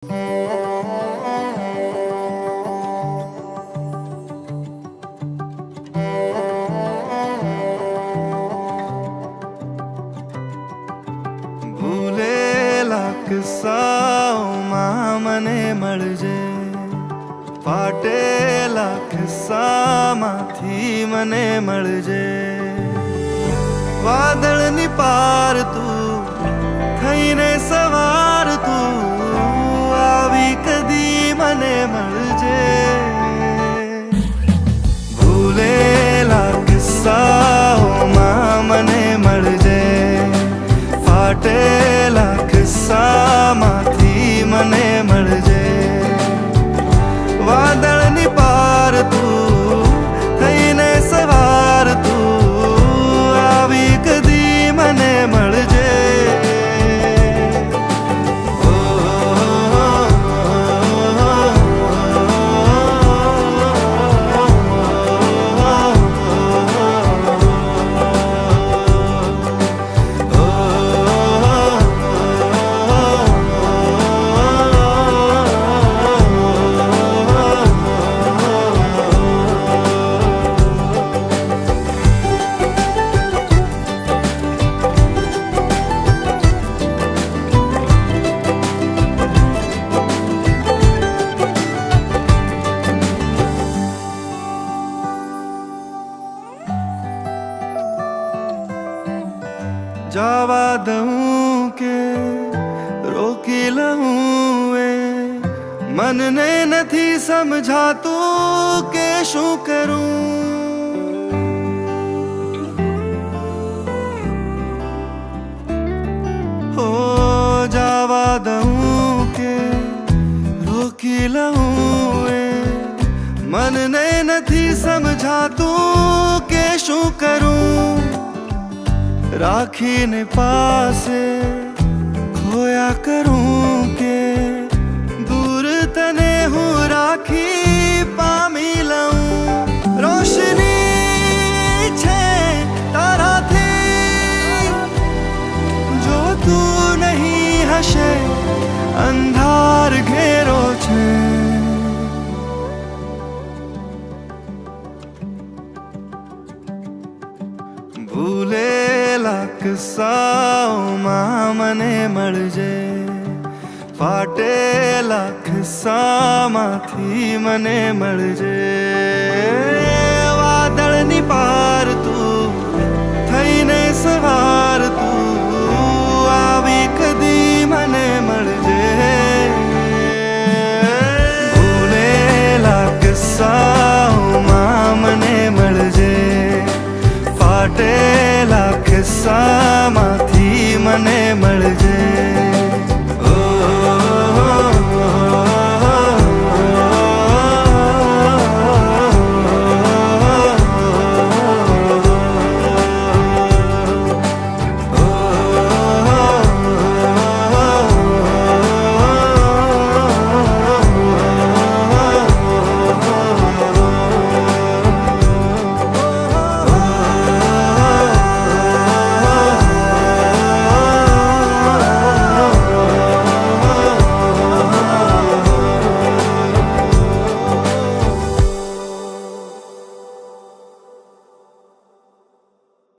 ભૂલેલા કિસ્સાઓમાં મને મળજે, ફાટેલા કિસ્સામાંથી મને મળજે. વાદળની પાર તું થઈને સવાર તું આવી કદી મને મળજે. ભૂલેલા કિસ્સાઓમાં મને મળજે, ફાટેલા કિસ્સામાંથી મને મળજે. વાદળની પાર તું થઈને સવાર તું આવી કદી મને મળજે. જવા દઉં કે રોકી લઉં એ મનને નથી સમજાતું કે શું કરું. હો જવા દઉં કે રોકી લઉં એ મનને નથી સમજાતું કે શું કરું. રાખીને પાસે ખોયા કરું કે દૂર તને હું રાખી પામી લઉં. રોશની છે તારાથી જો તું નહીં હશે અંધાર ઘેરો છે. ભૂલેલા કિસ્સાઓમાં મને મળજે, ફાટેલા કિસ્સામાંથી મને મળજે. વાદળની પાર તું થઈને સવાર તું